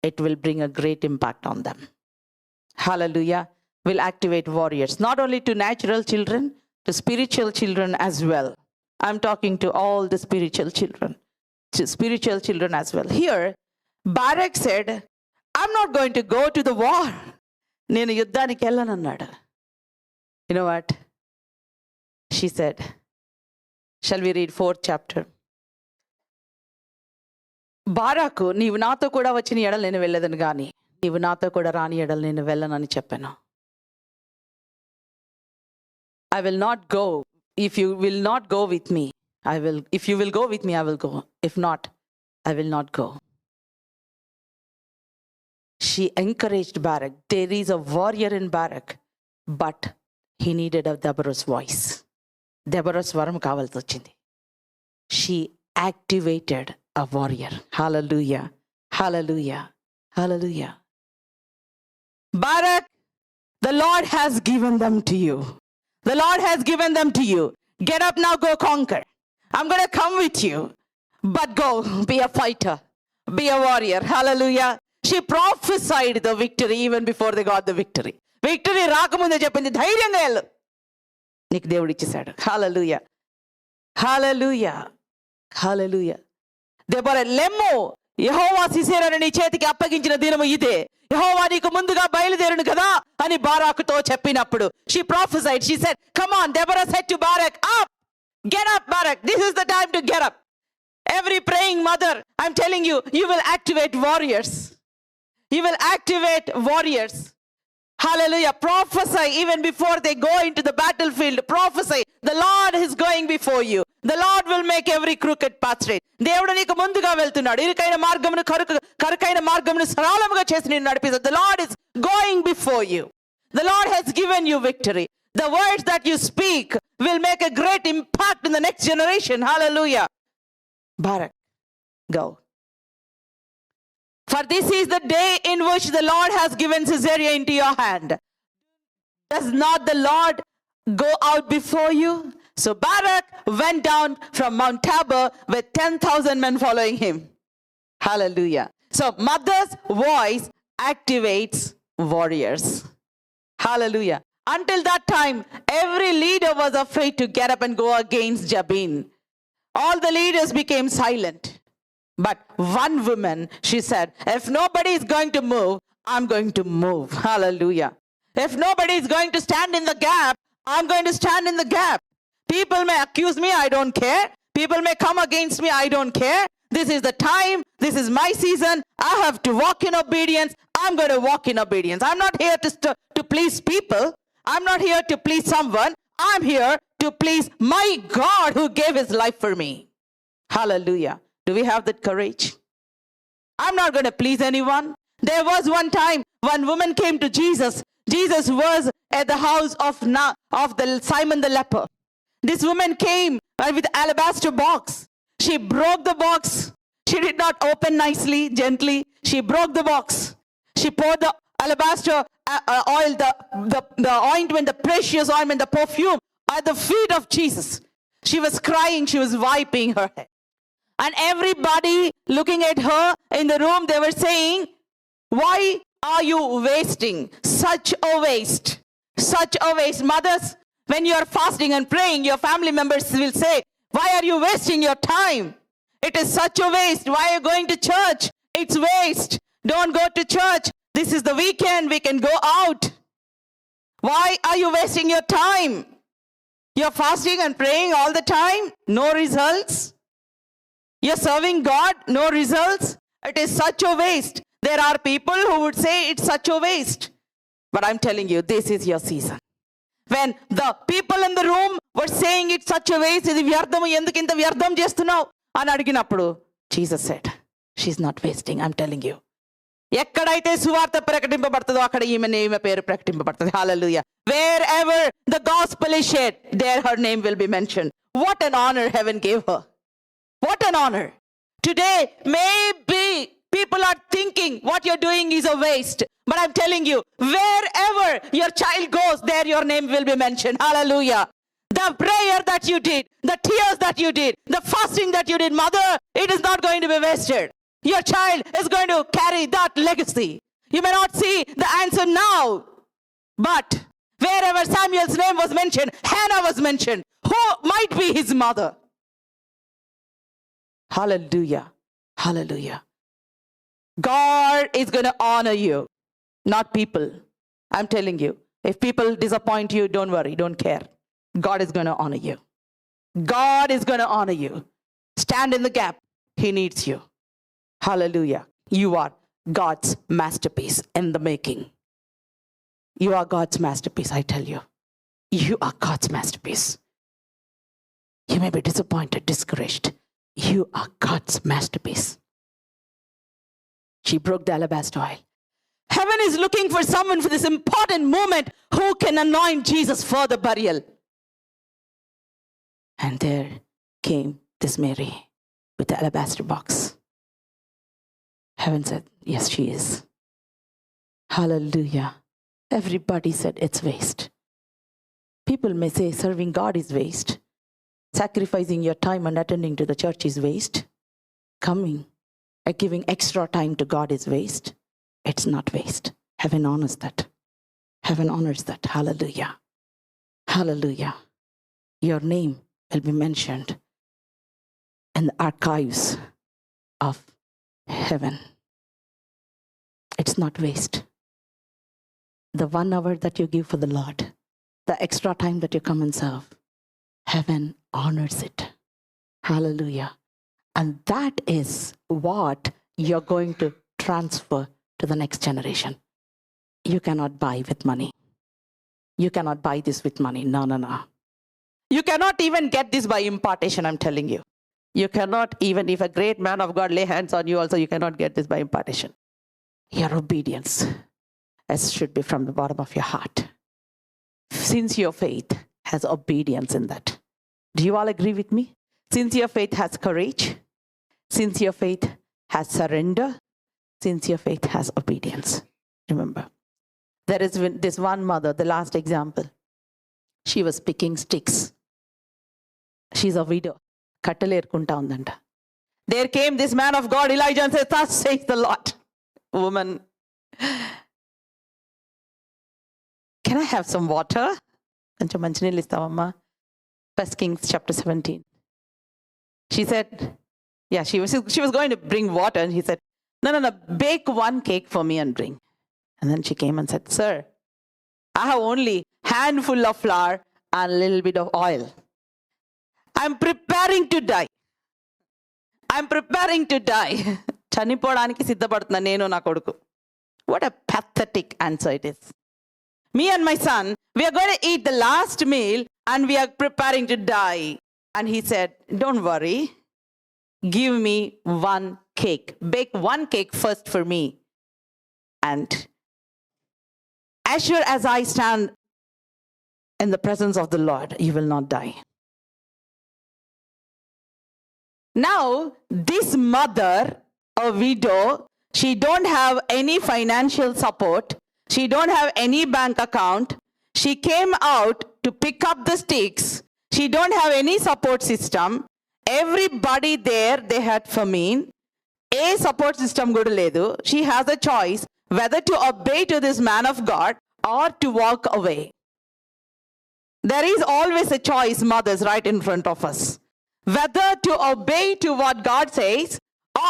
it will bring a great impact on them. Hallelujah. Will activate warriors, not only to natural children, to spiritual children as well. I'm talking to all the spiritual children as well. Here, Barak said, I'm not going to go to the war. నేను యుద్ధానికి వెళ్ళనన్నాడు. You know what? She said, shall we read 4th chapter? Barak, నీవు నాతో కూడా వచ్చిన ఎడల నేను వెళ్ళేదని కానీ నీవు నాతో కూడా రాని ఎడల నేను వెళ్ళనని చెప్పాను. I will not go if you will not go with me. If you will go with me, I will go. If not, I will not go. She encouraged Barak. There is a warrior in Barak, but he needed a Deborah's voice. Deborah's varam kavalsi vachindi. She activated a warrior. Hallelujah. Hallelujah. Hallelujah. Barak, the Lord has given them to you. The Lord has given them to you. Get up now, go conquer. I'm going to come with you. But go, be a fighter. Be a warrior. Hallelujah. She prophesied the victory even before they got the victory. Victory రాకముందే చెప్పింది ధైర్యంగా వెళ్ళు. నీకు దేవుడు ఇచ్చేశాడు. Hallelujah. Hallelujah. Hallelujah. Deborah లెమ్ము, యెహోవా సీసెరాను నీ చేతికి అప్పగించిన దినము ఇదే. యెహోవా నీకు ముందుగా బయలుదేరును కదా అని బారాకుతో చెప్పినప్పుడు she prophesied. She said, come on. Deborah said to Barak, up. Get up, Barak. This is the time to get up. Every praying mother, I'm telling you, you will activate warriors. You will activate warriors. Hallelujah. Prophesy even before they go into the battlefield. Prophesy. The Lord is going before you. The Lord will make every crooked path straight. దేవుడు నీకు ముందుగా వెళ్తున్నాడు. ఇరుకైన మార్గమును కరుకైన మార్గమును సరళముగా చేసి నిన్ను నడిపిస్తాడు. The Lord is going before you. The Lord has given you victory. The words that you speak will make a great impact in the next generation. Hallelujah. Barak, go. For this is the day in which the Lord has given Caesarea into your hand. Does not the Lord go out before you? So Barak went down from Mount Tabor with 10,000 men following him. Hallelujah. So mother's voice activates warriors. Hallelujah. Until that time, every leader was afraid to get up and go against Jabin. All the leaders became silent. But one woman, she said, if nobody is going to move, I'm going to move. Hallelujah. If nobody is going to stand in the gap, I'm going to stand in the gap. People may accuse me, I don't care. People may come against me, I don't care. This is the time. This is my season. I have to walk in obedience. I'm going to walk in obedience. I'm not here to please people. I'm not here to please someone. I'm here to please my God who gave his life for me. Hallelujah. Do we have that courage? I'm not going to please anyone. There was one time one woman came to Jesus. Jesus was at the house of Simon the leper. This woman came with alabaster box. She broke the box. She did not open nicely, gently. She broke the box. She poured the alabaster oil, the ointment, the precious ointment, the perfume at the feet of Jesus. She was crying. She was wiping her head. And everybody looking at her in the room, they were saying, why are you wasting? Such a waste. Such a waste. Mothers, when you are fasting and praying, your family members will say, why are you wasting your time? It is such a waste. Why are you going to church? It's waste. Don't go to church. This is the weekend. We can go out. Why are you wasting your time? You're fasting and praying all the time. No results. You're serving God. No results. It is such a waste. There are people who would say it's such a waste. But I'm telling you, this is your season. When the people in the room were saying it's such a waste, ఇది వ్యర్థము ఎందుకు ఇంత వ్యర్థం చేస్తున్నావు అని అడిగినప్పుడు Jesus said, she's not wasting, I'm telling you. ఎక్కడైతే సువార్త ప్రకటింపబడుతుందో అక్కడ ఈమె పేరు ప్రకటింపబడుతుంది. Hallelujah. Wherever the gospel is shared, there her name will be mentioned. What an honor heaven gave her. What an honor. Today, maybe people are thinking what you're doing is a waste. But I'm telling you, wherever your child goes, there your name will be mentioned. Hallelujah. The prayer that you did, the tears that you did, the fasting that you did, mother, it is not going to be wasted. Your child is going to carry that legacy. You may not see the answer now, but wherever Samuel's name was mentioned, Hannah was mentioned. Who might be his mother? Hallelujah. Hallelujah. God is going to honor you, not people. I'm telling you, if people disappoint you, don't worry, don't care. God is going to honor you. God is going to honor you. Stand in the gap. He needs you. Hallelujah. You are God's masterpiece in the making. You are God's masterpiece, I tell you. You are God's masterpiece. You may be disappointed, discouraged. You are God's masterpiece. She broke the alabaster oil. Heaven is looking for someone for this important moment who can anoint Jesus for the burial. And there came this Mary with the alabaster box. Heaven said, yes, she is. Hallelujah. Everybody said it's waste. People may say serving God is waste. Sacrificing your time and attending to the church is waste. Coming and giving extra time to God is waste. It's not waste. Heaven honors that. Heaven honors that. Hallelujah. Hallelujah. Your name will be mentioned in the archives of heaven. It's not waste. The 1 hour that you give for the Lord, the extra time that you come and serve, heaven honors it. Hallelujah. And that is what you're going to transfer to the next generation. You cannot buy with money. You cannot buy this with money. No, no, no. You cannot even get this by impartation, I'm telling you. You cannot even, if a great man of God lay hands on you also, you cannot get this by impartation. Your obedience should be from the bottom of your heart. Sincere faith has obedience in that. Do you all agree with me? Sincere faith has courage. Sincere faith has surrender. Sincere faith has obedience. Remember, there is this one mother, the last example. She was picking sticks. She's a widow. Kattale erkunta undanta. There came this man of God, Elijah, and said, thus says the Lord. Woman, can I have some water? Koncham manchineellu istavamma? 1 Kings chapter 17. She said, yeah, she was going to bring water, and he said, no, bake 1 cake for me and bring. And then she came and said, sir, I have only handful of flour and a little bit of oil. I'm preparing to die. I'm preparing to die. చనిపోవడానికి సిద్ధపడుతున్నా నేను నా కొడుకు. What a pathetic answer it is. Me and my son, we are going to eat the last meal and we are preparing to die. And he said, don't worry. Give me 1 cake. Bake 1 cake first for me. And as sure as I stand in the presence of the Lord, you will not die. Now, this mother, a widow, she don't have any financial support. She don't have any bank account. She came out to pick up the sticks. She don't have any support system. Everybody there, they had famine. A support system good ledu. She has a choice whether to obey to this man of God or to walk away. There is always a choice, mothers, right in front of us. Whether to obey to what God says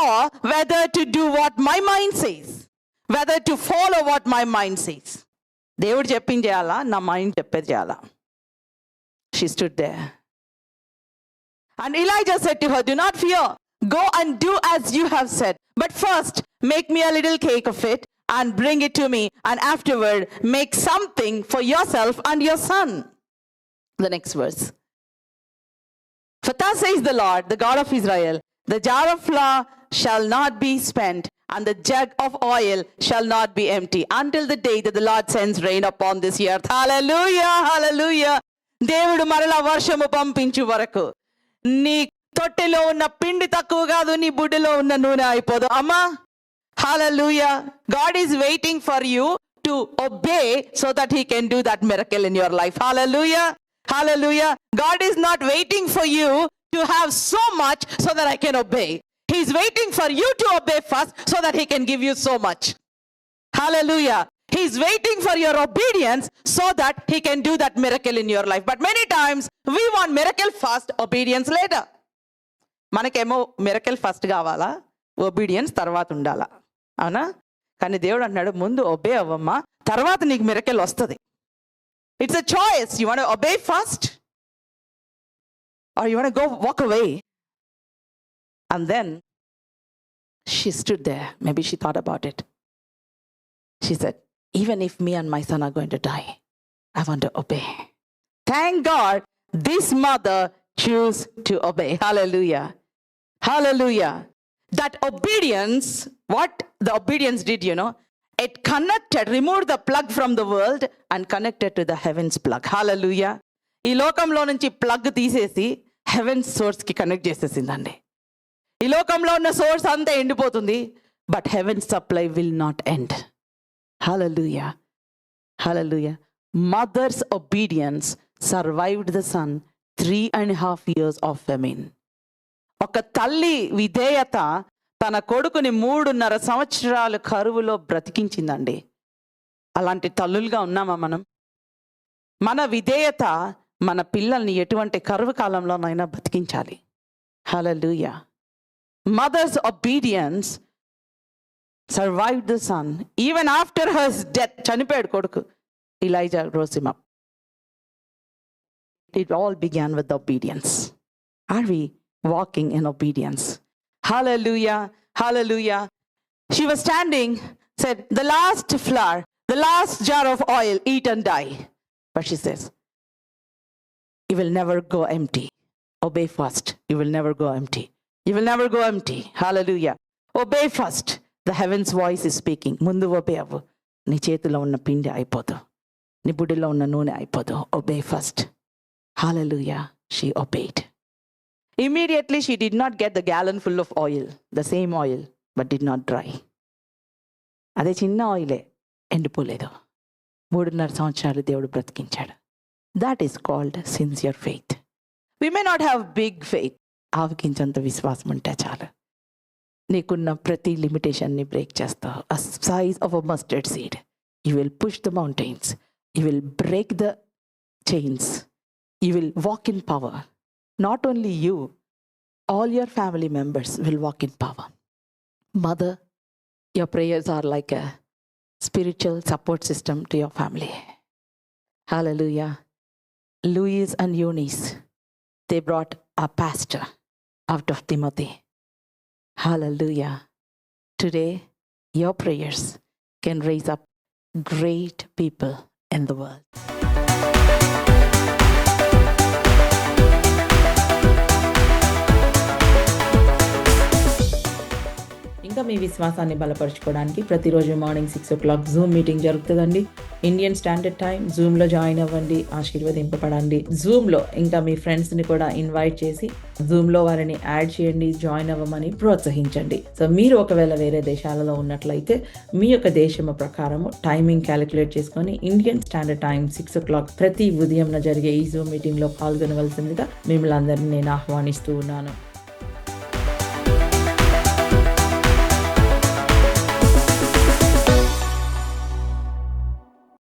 or whether to do what my mind says. Whether to follow what my mind says. దేవుడు చెప్పింది చేయాలా, నా mind చెప్పేది చేయాలా. She stood there. And Elijah said to her, do not fear. Go and do as you have said. But first, make me a little cake of it and bring it to me. And afterward, make something for yourself and your son. The next verse. For thus says the Lord, the God of Israel, the jar of flour shall not be spent, and the jug of oil shall not be empty, until the day that the Lord sends rain upon this earth. Hallelujah, hallelujah. దేవుడు మరలా వర్షము పంపించు వరకు నీ తొట్టెలో ఉన్న పిండి తక్కువ కాదు, నీ బుడ్డిలో ఉన్న నూనె అయిపోదు. అమ్మా, hallelujah. God is waiting for you to obey so that he can do that miracle in your life. Hallelujah. Hallelujah. God is not waiting for you to have so much so that I can obey. He's waiting for you to obey first so that he can give you so much. Hallelujah. He's waiting for your obedience so that he can do that miracle in your life. But many times we want miracle first, obedience later. మనకేమో miracle first కావాలా, obedience తర్వాత ఉండాలా. అవునా? కానీ దేవుడు అన్నాడు, ముందు obey అవ్వమ్మా, తర్వాత నీకు miracle వస్తుంది. It's a choice. You want to obey first or you want to go walk away? And then she stood there. Maybe she thought about it. She said, even if me and my son are going to die, I want to obey. Thank God this mother choose to obey. Hallelujah. Hallelujah. That obedience, what the obedience did, it connected, removed the plug from the world and connected to the heavens plug. Hallelujah. ఈ లోకంలో నుంచి plug తీసేసి heavens సోర్స్కి connect చేసేసిందండి. ఈ లోకంలో ఉన్న source అంతా ఎండిపోతుంది, but heavens supply will not end. Hallelujah. Hallelujah. Mother's obedience survived the son 3.5 years of famine. ఒక తల్లి విధేయత తన కొడుకుని 3.5 సంవత్సరాలు కరువులో బ్రతికించిందండి. అలాంటి తల్లులుగా ఉన్నామా మనం? మన విధేయత మన పిల్లల్ని ఎటువంటి కరువు కాలంలోనైనా బ్రతికించాలి. Hallelujah. Mother's obedience survived the son even after his death. చనిపోయాడు కొడుకు. Elijah rose him up. It all began with obedience. Are we walking in obedience? Hallelujah. Hallelujah. She was standing, said, the last flour, the last jar of oil, eat and die. But she says, you will never go empty. Obey first. You will never go empty. You will never go empty. Hallelujah. Obey first. The heaven's voice is speaking. ముందు obey అవ్వు. నీ చేతిలో ఉన్న పిండి అయిపోదు, నీ బుడ్డిలో ఉన్న నూనె అయిపోదు. Obey first. Hallelujah. She obeyed. Immediately she did not get the gallon full of oil, the same oil, but did not dry. అదే చిన్న ఆయిలే, ఎండిపోలేదు. 3.5 సంవత్సరాలు దేవుడు బ్రతికించాడు. That is called sincere faith. We may not have big faith. ఆవకించంత విశ్వాసం ఉంటే చాలు. నీకున్న ప్రతి లిమిటేషన్ని break చేస్తావు. A size of a mustard seed. You will push the mountains. You will break the chains. You will walk in power. Not only you, all your family members will walk in power. Mother, your prayers are like a spiritual support system to your family. Hallelujah. Louis and Eunice, they brought a pastor out of Timothy. Hallelujah. Today, your prayers can raise up great people in the world. ఇంకా మీ విశ్వాసాన్ని బలపరచుకోవడానికి ప్రతిరోజు morning 6 o'clock Zoom meeting జరుగుతుందండి. Indian standard time. జూమ్లో join అవ్వండి, ఆశీర్వదింపబడండి. జూమ్లో ఇంకా మీ ఫ్రెండ్స్ని కూడా ఇన్వైట్ చేసి జూమ్లో వారిని యాడ్ చేయండి, జాయిన్ అవ్వమని ప్రోత్సహించండి. సో మీరు ఒకవేళ వేరే దేశాలలో ఉన్నట్లయితే మీ యొక్క దేశము ప్రకారము టైమింగ్ క్యాలిక్యులేట్ చేసుకొని ఇండియన్ స్టాండర్డ్ టైం 6 o'clock ప్రతి ఉదయం జరిగే ఈ జూమ్ మీటింగ్లో పాల్గొనవలసిందిగా మిమ్మల్ని అందరినీ నేను ఆహ్వానిస్తూ ఉన్నాను.